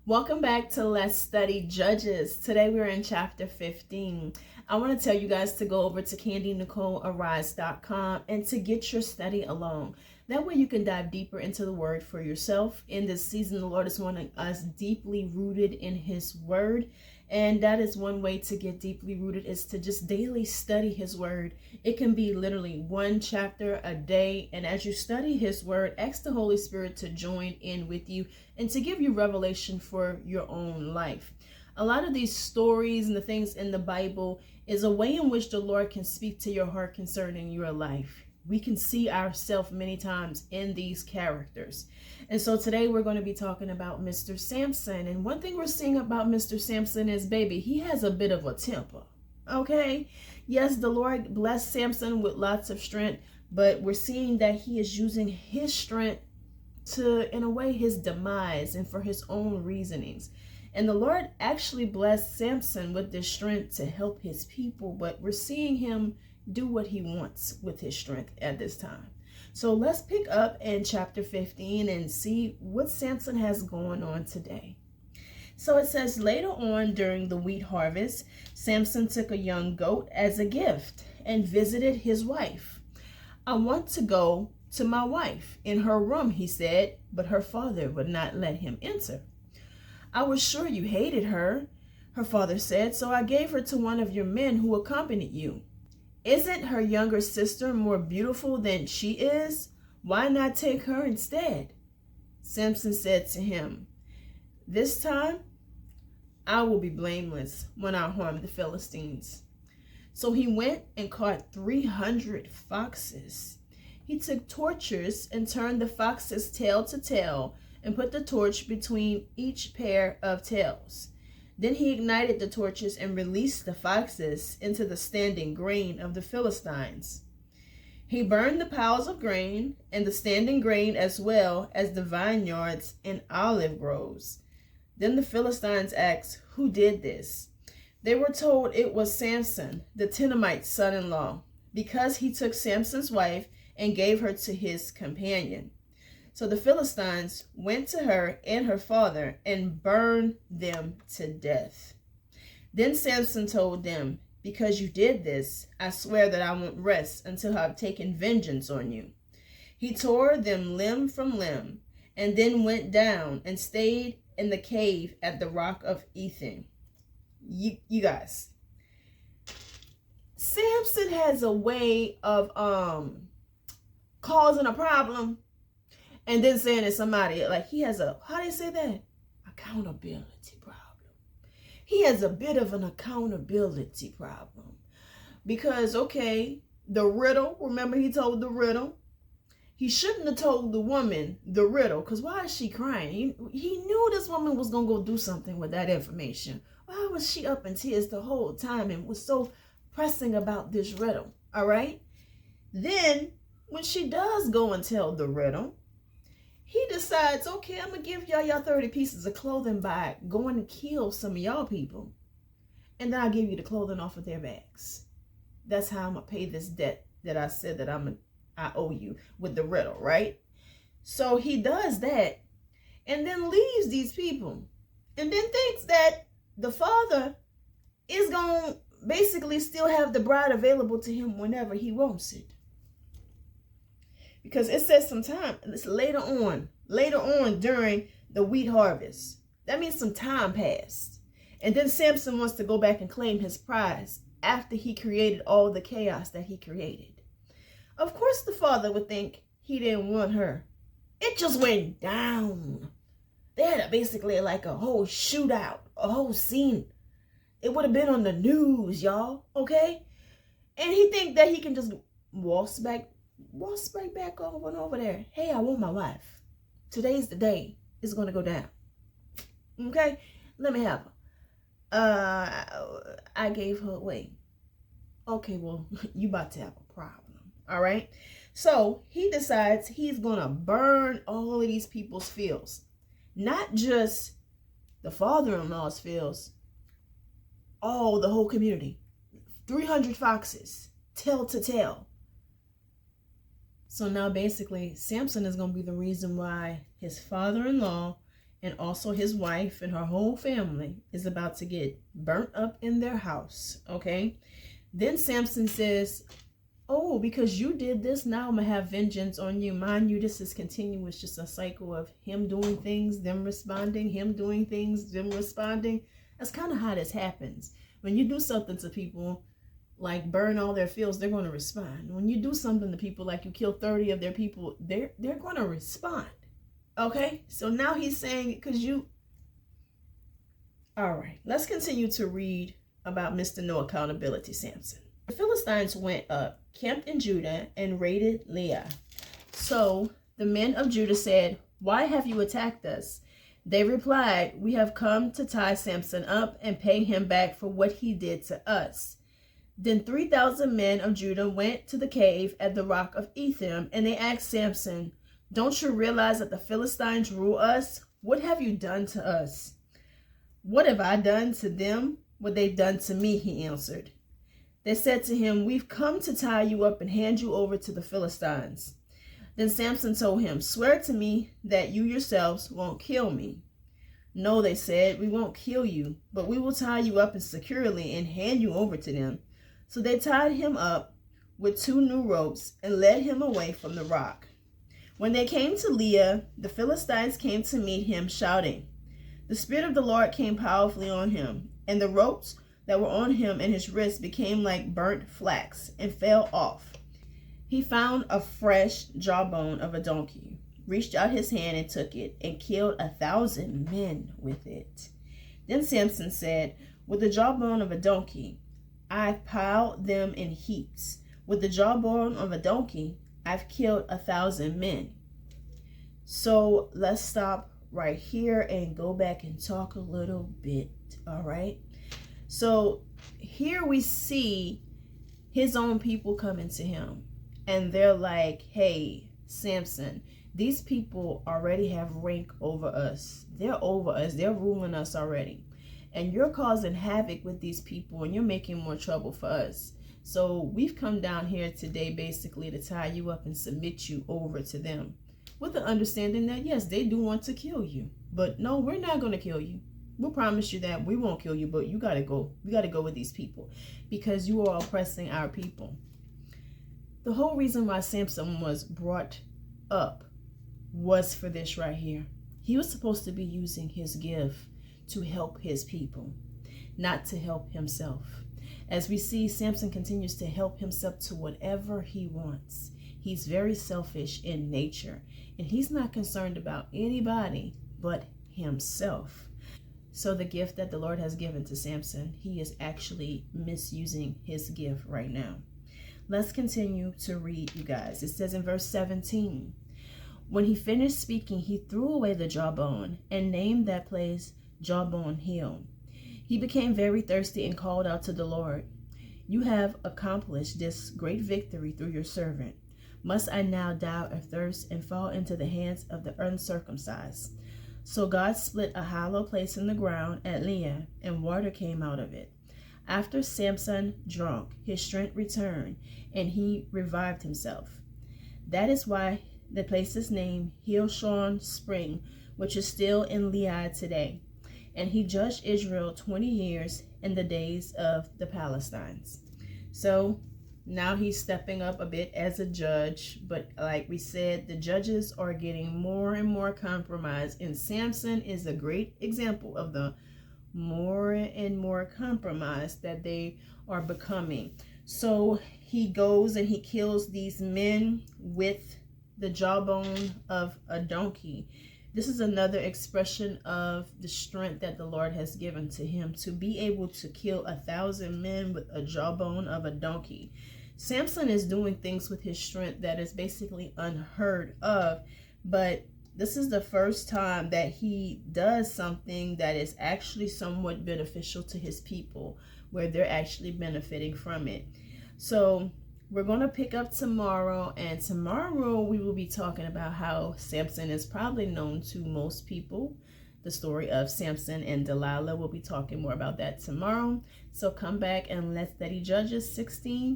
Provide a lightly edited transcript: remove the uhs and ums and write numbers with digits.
Welcome back to Let's Study Judges. Today we're in chapter 15. I want to tell you guys to go over to Kandi, Nicole, arise.com and to get your study along. That way you can dive deeper into the word for yourself. In this season, the Lord is wanting us deeply rooted in his word. And that is one way to get deeply rooted, is to just daily study his word. It can be literally one chapter a day. And as you study his word, ask the Holy Spirit to join in with you and to give you revelation for your own life. A lot of these stories and the things in the Bible is a way in which the Lord can speak to your heart concerning your life. We can see ourselves many times in these characters. And so today we're going to be talking about Mr. Samson. And one thing we're seeing about Mr. Samson is, baby, he has a bit of a temper. Okay? Yes, the Lord blessed Samson with lots of strength, but we're seeing that he is using his strength to, in a way, his demise and for his own reasonings. And the Lord actually blessed Samson with this strength to help his people, but we're seeing him do what he wants with his strength at this time. So let's pick up in chapter 15 and see what Samson has going on today. So it says, later on during the wheat harvest, Samson took a young goat as a gift and visited his wife. I want to go to my wife in her room, he said, but her father would not let him enter. I was sure you hated her, her father said, so I gave her to one of your men who accompanied you. Isn't her younger sister more beautiful than she is? Why not take her instead? Samson said to him, this time I will be blameless when I harm the Philistines. So he went and caught 300 foxes. He took torches and turned the foxes tail to tail and put the torch between each pair of tails. Then he ignited the torches and released the foxes into the standing grain of the Philistines. He burned the piles of grain and the standing grain as well as the vineyards and olive groves. Then the Philistines asked, who did this? They were told it was Samson, the Tenamite's son-in-law, because he took Samson's wife and gave her to his companion. So the Philistines went to her and her father and burned them to death. Then Samson told them, because you did this, I swear that I won't rest until I have taken vengeance on you. He tore them limb from limb and then went down and stayed in the cave at the rock of Ethan. You guys, Samson has a way of causing a problem and then saying it's somebody, like he has a, how do you say that? Accountability problem. He has a bit of an accountability problem. Because, okay, the riddle, remember he told the riddle? He shouldn't have told the woman the riddle, because why is she crying? He knew this woman was going to go do something with that information. Why was she up in tears the whole time and was so pressing about this riddle? All right? Then, when she does go and tell the riddle, he decides, okay, I'm going to give y'all 30 pieces of clothing by going to kill some of y'all people. And then I'll give you the clothing off of their backs. That's how I'm going to pay this debt that I said that I owe you with the riddle, right? So he does that and then leaves these people. And then thinks that the father is going to basically still have the bride available to him whenever he wants it. Because it says sometime, it's later on during the wheat harvest. That means some time passed. And then Samson wants to go back and claim his prize after he created all the chaos that he created. Of course, the father would think he didn't want her. It just went down. They had basically like a whole shootout, a whole scene. It would have been on the news, y'all, okay? And he think that he can just waltz back over there. Hey, I want my wife. Today's the day it's going to go down. Okay? Let me have her. I gave her away. Okay, well, you about to have a problem. All right? So he decides he's going to burn all of these people's fields. Not just the father-in-law's fields. The whole community. 300 foxes. Tail to tail. So now basically Samson is going to be the reason why his father-in-law and also his wife and her whole family is about to get burnt up in their house. Okay. Then Samson says, oh, because you did this, now I'm going to have vengeance on you. Mind you, this is continuous, just a cycle of him doing things, them responding, him doing things, them responding. That's kind of how this happens. When you do something to people, like burn all their fields, they're going to respond. When you do something to people, like you kill 30 of their people, they're going to respond. Okay? So now he's saying, because you... All right, let's continue to read about Mr. No Accountability, Samson. The Philistines went up, camped in Judah, and raided Leah. So the men of Judah said, why have you attacked us? They replied, we have come to tie Samson up and pay him back for what he did to us. Then 3,000 men of Judah went to the cave at the rock of Etham, and they asked Samson, don't you realize that the Philistines rule us? What have you done to us? What have I done to them? What they've done to me, he answered. They said to him, we've come to tie you up and hand you over to the Philistines. Then Samson told him, swear to me that you yourselves won't kill me. No, they said, we won't kill you, but we will tie you up securely and hand you over to them. So they tied him up with 2 new ropes and led him away from the rock. When they came to Leah, the Philistines came to meet him, shouting. The Spirit of the Lord came powerfully on him, and the ropes that were on him and his wrists became like burnt flax and fell off. He found a fresh jawbone of a donkey, reached out his hand and took it, and killed 1,000 men with it. Then Samson said, with the jawbone of a donkey, I've piled them in heaps. With the jawbone of a donkey, I've killed 1,000 men. So let's stop right here and go back and talk a little bit, all right? So here we see his own people coming to him, and they're like, hey, Samson, these people already have rank over us. They're over us. They're ruling us already. And you're causing havoc with these people, and you're making more trouble for us. So we've come down here today basically to tie you up and submit you over to them, with the understanding that, yes, they do want to kill you. But no, we're not going to kill you. We'll promise you that we won't kill you, but you got to go. We got to go with these people because you are oppressing our people. The whole reason why Samson was brought up was for this right here. He was supposed to be using his gift to help his people, not to help himself. As we see, Samson continues to help himself to whatever he wants. He's very selfish in nature, and he's not concerned about anybody but himself. So the gift that the Lord has given to Samson, he is actually misusing his gift right now. Let's continue to read, you guys. It says in verse 17, when he finished speaking, he threw away the jawbone and named that place Jawbone Hill. He became very thirsty and called out to the Lord, you have accomplished this great victory through your servant. Must I now die of thirst and fall into the hands of the uncircumcised? So God split a hollow place in the ground at Leah, and water came out of it. After Samson drank, his strength returned, and he revived himself. That is why the place is named Hillshon Spring, which is still in Leah today. And he judged Israel 20 years in the days of the Palestines. So now he's stepping up a bit as a judge, but like we said, the judges are getting more and more compromised, and Samson is a great example of the more and more compromised that they are becoming. So he goes and he kills these men with the jawbone of a donkey. This is another expression of the strength that the Lord has given to him to be able to kill 1,000 men with a jawbone of a donkey. Samson is doing things with his strength that is basically unheard of, but this is the first time that he does something that is actually somewhat beneficial to his people, where they're actually benefiting from it. So we're going to pick up tomorrow, and tomorrow we will be talking about how Samson is probably known to most people. The story of Samson and Delilah. We'll be talking more about that tomorrow. So come back and let's study Judges 16